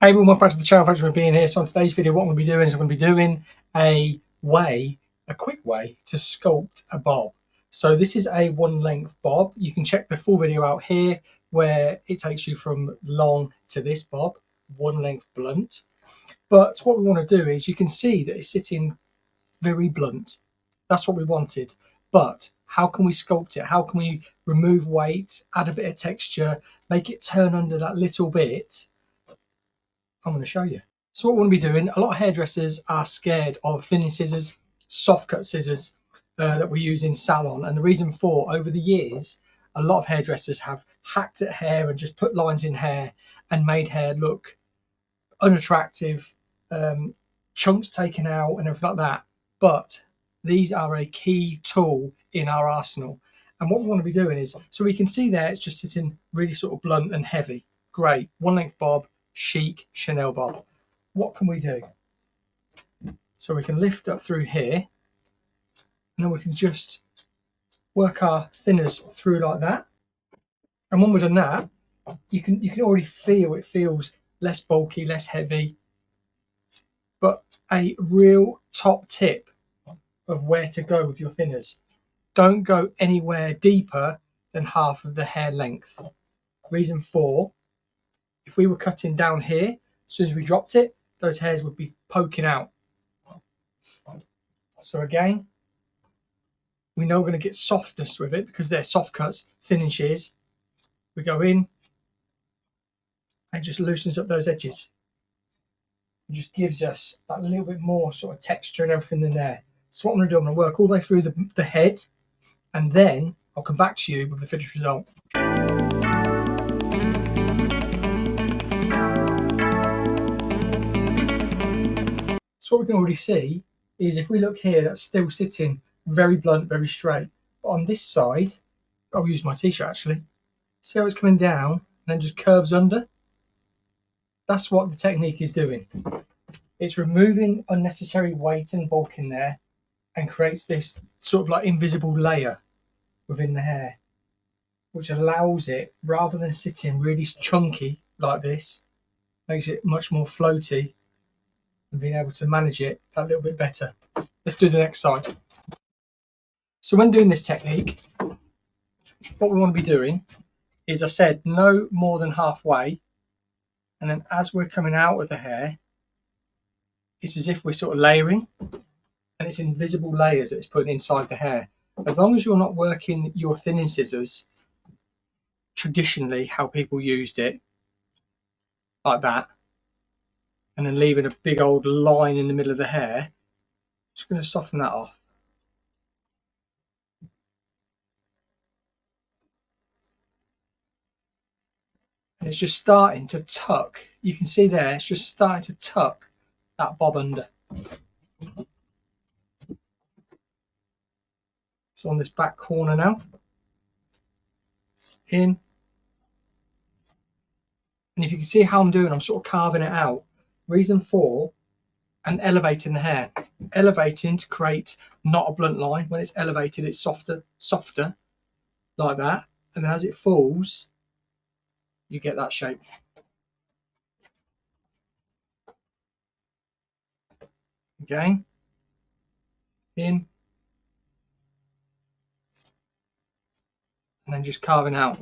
Hey everyone, welcome back to the channel. Thanks for being here. So on today's video, what I'm going to be doing is I'm going to be doing a quick way to sculpt a bob. So this is a one length bob. You can check the full video out here where it takes you from long to this bob, one length blunt. But what we want to do is you can see that it's sitting very blunt. That's what we wanted. But how can we sculpt it? How can we remove weight, add a bit of texture, make it turn under that little bit? I'm going to show you. So what we're going to be doing, a lot of hairdressers are scared of thinning scissors, soft cut scissors that we use in salon. And the reason for, over the years, a lot of hairdressers have hacked at hair and just put lines in hair and made hair look unattractive, chunks taken out and everything like that. But these are a key tool in our arsenal. And what we want to be doing is, so we can see there, it's just sitting really sort of blunt and heavy. Great, one length bob, chic Chanel bob. What can we do? So we can lift up through here, and then we can just work our thinners through like that. And when we've done that, you can already feel it feels less bulky, less heavy. But a real top tip of where to go with your thinners: don't go anywhere deeper than half of the hair length. Reason for, if we were cutting down here, as soon as we dropped it, those hairs would be poking out. So again, we know we're going to get softness with it because they're soft cuts, thinning shears. We go in and just loosens up those edges. It just gives us that little bit more sort of texture and everything in there. So what I'm going to do, I'm going to work all the way through the head, and then I'll come back to you with the finished result. So what we can already see is, if we look here, that's still sitting very blunt, very straight. But on this side, I'll use my t-shirt actually. See how it's coming down and then just curves under? That's what the technique is doing. It's removing unnecessary weight and bulk in there and creates this sort of like invisible layer within the hair, which allows it, rather than sitting really chunky like this, makes it much more floaty and being able to manage it that little bit better. Let's do the next side. So when doing this technique, what we want to be doing is, I said, no more than halfway, and then as we're coming out of the hair, it's as if we're sort of layering, and it's invisible layers that it's putting inside the hair. As long as you're not working your thinning scissors traditionally how people used it, like that, and then leaving a big old line in the middle of the hair, just going to soften that off. And it's just starting to tuck. You can see there, it's just starting to tuck that bob under. So on this back corner now, in. And if you can see how I'm doing, I'm sort of carving it out. Reason for, and elevating the hair. Elevating to create not a blunt line. When it's elevated, it's softer, like that. And then as it falls, you get that shape. Again, in, and then just carving out.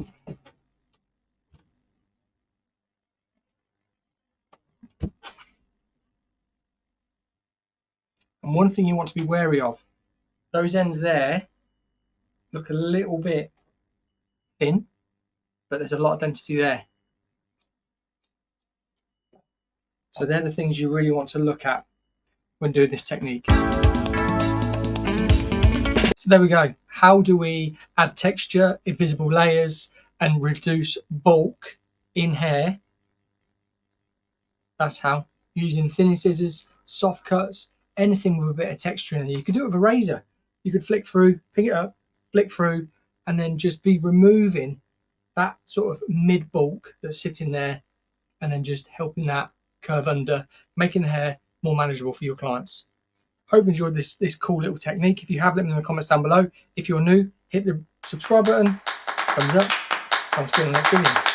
And one thing you want to be wary of, those ends there look a little bit thin, but there's a lot of density there. So they're the things you really want to look at when doing this technique. So there we go. How do we add texture, invisible layers, and reduce bulk in hair? That's how. Using thinning scissors, soft cuts, anything with a bit of texture in it. You could do it with a razor. You could flick through, pick it up, flick through, and then just be removing that sort of mid bulk that's sitting there, and then just helping that curve under, making the hair more manageable for your clients. Hope you enjoyed this cool little technique. If you have, let me know in the comments down below. If you're new, hit the subscribe button, thumbs up. I'll see you in the next video.